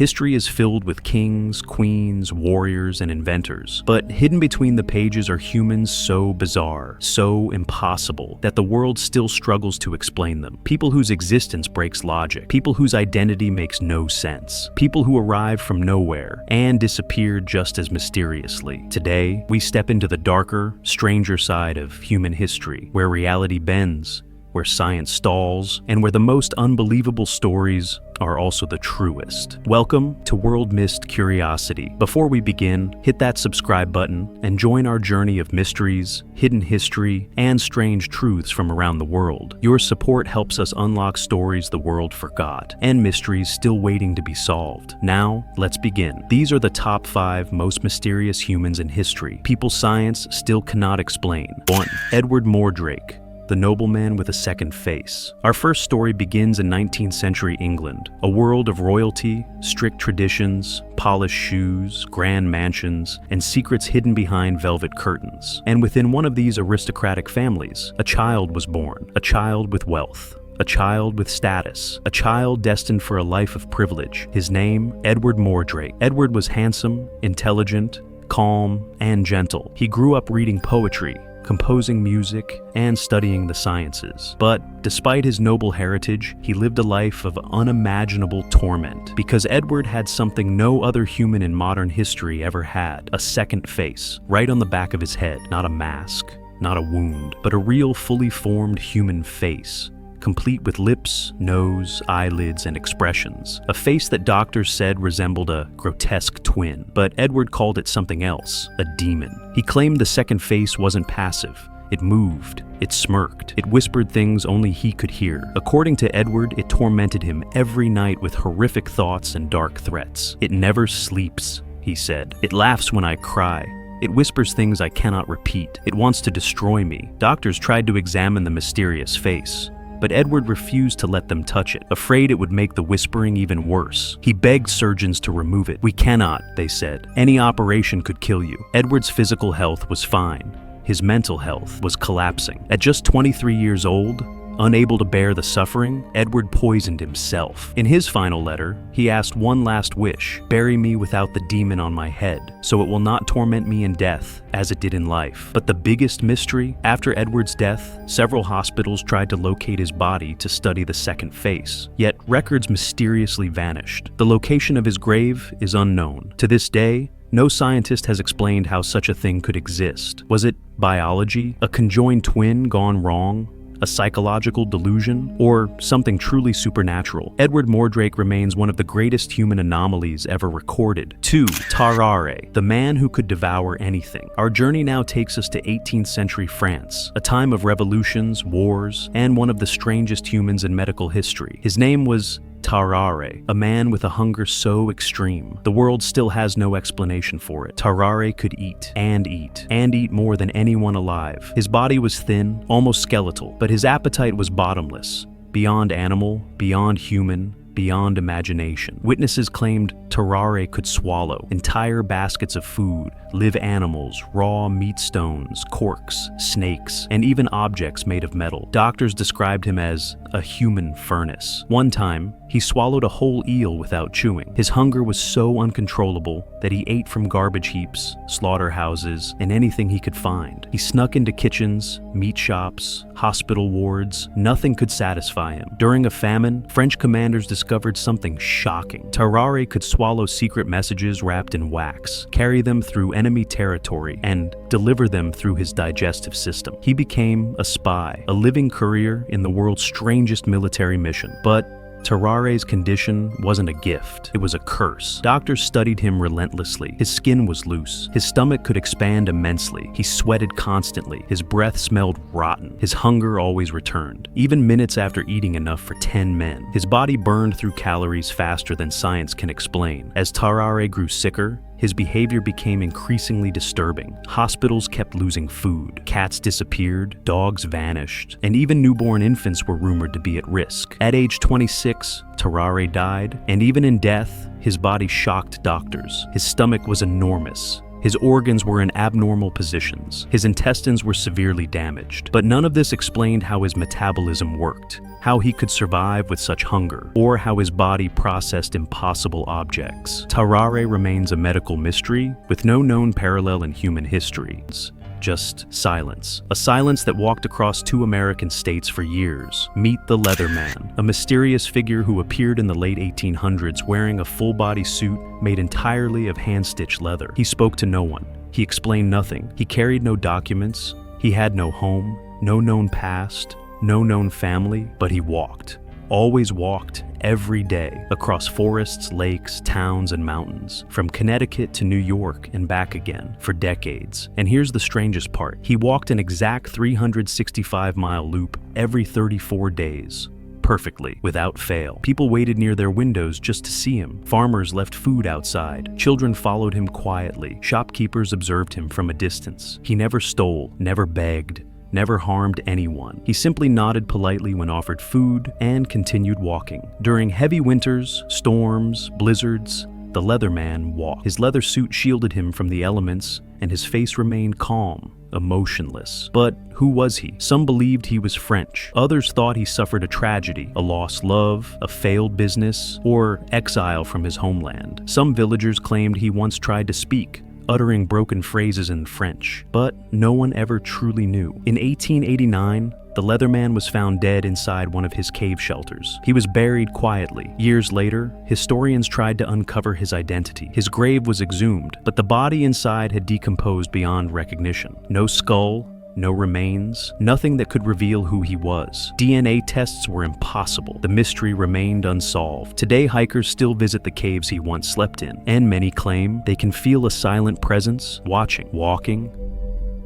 History is filled with kings, queens, warriors, and inventors. But hidden between the pages are humans so bizarre, so impossible, that the world still struggles to explain them. People whose existence breaks logic. People whose identity makes no sense. People who arrived from nowhere and disappeared just as mysteriously. Today, we step into the darker, stranger side of human history, where reality bends, where science stalls, and where the most unbelievable stories are also the truest. Welcome to WorldMyst Curiosity. Before we begin, hit that subscribe button and join our journey of mysteries, hidden history, and strange truths from around the world. Your support helps us unlock stories the world forgot and mysteries still waiting to be solved. Now, let's begin. These are the top 5 most mysterious humans in history. People science still cannot explain. 1. Edward Mordrake, the nobleman with a second face. Our first story begins in 19th century England, a world of royalty, strict traditions, polished shoes, grand mansions, and secrets hidden behind velvet curtains. And within one of these aristocratic families, a child was born, a child with wealth, a child with status, a child destined for a life of privilege. His name, Edward Mordrake. Edward was handsome, intelligent, calm, and gentle. He grew up reading poetry, composing music, and studying the sciences. But despite his noble heritage, he lived a life of unimaginable torment, because Edward had something no other human in modern history ever had: a second face, right on the back of his head. Not a mask, not a wound, but a real fully formed human face, complete with lips, nose, eyelids, and expressions. A face that doctors said resembled a grotesque twin, but Edward called it something else: a demon. He claimed the second face wasn't passive. It moved, it smirked, it whispered things only he could hear. According to Edward, it tormented him every night with horrific thoughts and dark threats. "It never sleeps," he said. "It laughs when I cry. It whispers things I cannot repeat. It wants to destroy me." Doctors tried to examine the mysterious face, but Edward refused to let them touch it, afraid it would make the whispering even worse. He begged surgeons to remove it. "We cannot," they said. "Any operation could kill you." Edward's physical health was fine. His mental health was collapsing. At just 23 years old, unable to bear the suffering, Edward poisoned himself. In his final letter, he asked one last wish: "Bury me without the demon on my head, so it will not torment me in death as it did in life." But the biggest mystery, after Edward's death, several hospitals tried to locate his body to study the second face. Yet records mysteriously vanished. The location of his grave is unknown. To this day, no scientist has explained how such a thing could exist. Was it biology? A conjoined twin gone wrong? A psychological delusion, or something truly supernatural? Edward Mordrake remains one of the greatest human anomalies ever recorded. 2. Tarrare, the man who could devour anything. Our journey now takes us to 18th century France, a time of revolutions, wars, and one of the strangest humans in medical history. His name was Tarrare, a man with a hunger so extreme, the world still has no explanation for it. Tarrare could eat, and eat, and eat more than anyone alive. His body was thin, almost skeletal, but his appetite was bottomless, beyond animal, beyond human, beyond imagination. Witnesses claimed Tarrare could swallow entire baskets of food, live animals, raw meat stones, corks, snakes, and even objects made of metal. Doctors described him as a human furnace. One time, he swallowed a whole eel without chewing. His hunger was so uncontrollable that he ate from garbage heaps, slaughterhouses, and anything he could find. He snuck into kitchens, meat shops, hospital wards. Nothing could satisfy him. During a famine, French commanders discovered something shocking. Tarrare could swallow secret messages wrapped in wax, carry them through enemy territory, and deliver them through his digestive system. He became a spy, a living courier in the world's strangest military mission. But Tarrare's condition wasn't a gift, it was a curse. Doctors studied him relentlessly. His skin was loose. His stomach could expand immensely. He sweated constantly. His breath smelled rotten. His hunger always returned, even minutes after eating enough for 10 men. His body burned through calories faster than science can explain. As Tarrare grew sicker, his behavior became increasingly disturbing. Hospitals kept losing food, cats disappeared, dogs vanished, and even newborn infants were rumored to be at risk. At age 26, Tarrare died, and even in death, his body shocked doctors. His stomach was enormous, His organs were in abnormal positions. His intestines were severely damaged. But none of this explained how his metabolism worked, how he could survive with such hunger, or how his body processed impossible objects. Tarrare remains a medical mystery with no known parallel in human history. Just silence. A silence that walked across 2 American states for years. Meet the Leatherman, a mysterious figure who appeared in the late 1800s wearing a full-body suit made entirely of hand-stitched leather. He spoke to no one. He explained nothing. He carried no documents. He had no home, no known past, no known family, but he walked. Always walked, every day, across forests, lakes, towns, and mountains, from Connecticut to New York and back again, for decades. And here's the strangest part. He walked an exact 365-mile loop every 34 days. Perfectly, without fail. People waited near their windows just to see him. Farmers left food outside. Children followed him quietly. Shopkeepers observed him from a distance. He never stole, never begged, never harmed anyone. He simply nodded politely when offered food and continued walking. During heavy winters, storms, blizzards, the Leatherman walked. His leather suit shielded him from the elements, and his face remained calm, emotionless. But who was he? Some believed he was French. Others thought he suffered a tragedy, a lost love, a failed business, or exile from his homeland. Some villagers claimed he once tried to speak, uttering broken phrases in French, but no one ever truly knew. In 1889, the Leatherman was found dead inside one of his cave shelters. He was buried quietly. Years later, historians tried to uncover his identity. His grave was exhumed, but the body inside had decomposed beyond recognition. No skull, no remains, nothing that could reveal who he was. DNA tests were impossible. The mystery remained unsolved. Today, hikers still visit the caves he once slept in, and many claim they can feel a silent presence, watching, walking,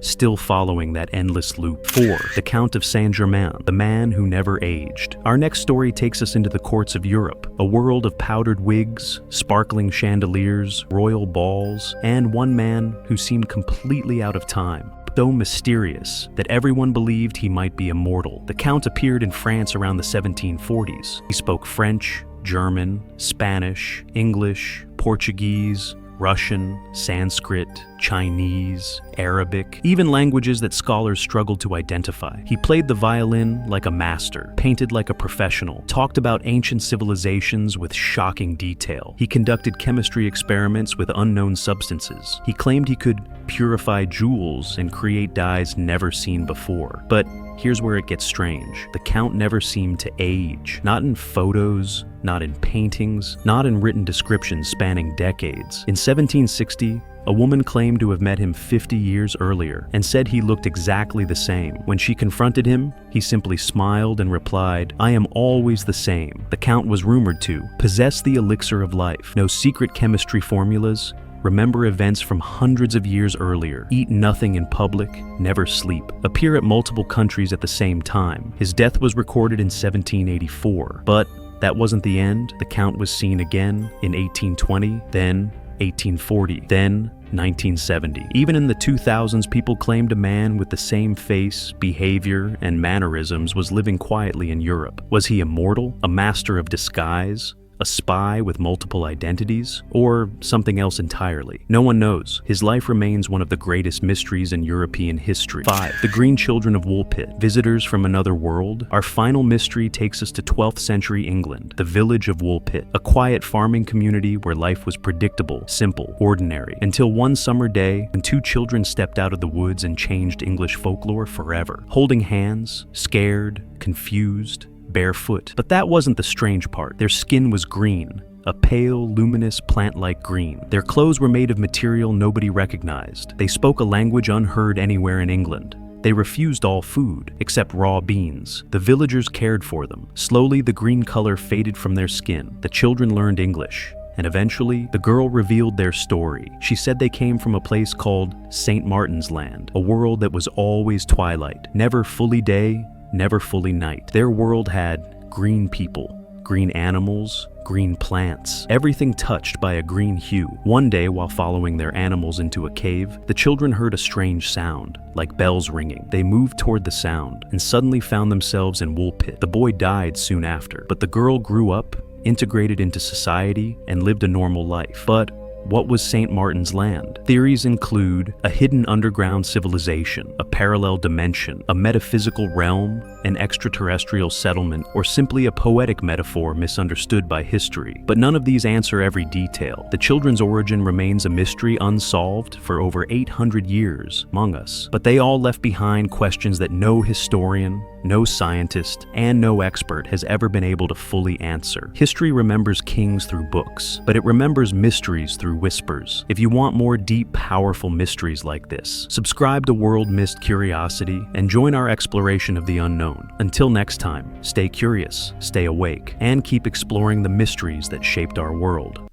still following that endless loop. 4. The Count of Saint Germain, the man who never aged. Our next story takes us into the courts of Europe, a world of powdered wigs, sparkling chandeliers, royal balls, and one man who seemed completely out of time. So mysterious that everyone believed he might be immortal. The Count appeared in France around the 1740s. He spoke French, German, Spanish, English, Portuguese, Russian, Sanskrit, Chinese, Arabic, even languages that scholars struggled to identify. He played the violin like a master, painted like a professional, talked about ancient civilizations with shocking detail. He conducted chemistry experiments with unknown substances. He claimed he could purify jewels and create dyes never seen before. But here's where it gets strange. The Count never seemed to age. Not in photos, not in paintings, not in written descriptions spanning decades. In 1760, a woman claimed to have met him 50 years earlier and said he looked exactly the same. When she confronted him, he simply smiled and replied, "I am always the same." The Count was rumored to possess the elixir of life, know secret chemistry formulas, remember events from hundreds of years earlier, eat nothing in public, never sleep, appear at multiple countries at the same time. His death was recorded in 1784, but that wasn't the end. The Count was seen again in 1820, then 1840, then 1970. Even in the 2000s, people claimed a man with the same face, behavior, and mannerisms was living quietly in Europe. Was he immortal, a master of disguise, a spy with multiple identities, or something else entirely? No one knows. His life remains one of the greatest mysteries in European history. 5. The Green Children of Woolpit, visitors from another world. Our final mystery takes us to 12th century England, the village of Woolpit, a quiet farming community where life was predictable, simple, ordinary, until one summer day when 2 children stepped out of the woods and changed English folklore forever. Holding hands, scared, confused, barefoot. But that wasn't the strange part. Their skin was green, a pale, luminous, plant-like green. Their clothes were made of material nobody recognized. They spoke a language unheard anywhere in England. They refused all food, except raw beans. The villagers cared for them. Slowly, the green color faded from their skin. The children learned English. And eventually, the girl revealed their story. She said they came from a place called St. Martin's Land, a world that was always twilight, never fully day, never fully night. Their world had green people, green animals, green plants, everything touched by a green hue. One day, while following their animals into a cave, the children heard a strange sound, like bells ringing. They moved toward the sound and suddenly found themselves in Woolpit. The boy died soon after, but the girl grew up, integrated into society, and lived a normal life. But What was St. Martin's Land? Theories include a hidden underground civilization, a parallel dimension, a metaphysical realm, an extraterrestrial settlement, or simply a poetic metaphor misunderstood by history. But none of these answer every detail. The children's origin remains a mystery unsolved for over 800 years among us. But they all left behind questions that no historian, no scientist, and no expert has ever been able to fully answer. History remembers kings through books, but it remembers mysteries through whispers. If you want more deep, powerful mysteries like this, subscribe to WorldMyst Curiosity and join our exploration of the unknown. Until next time, stay curious, stay awake, and keep exploring the mysteries that shaped our world.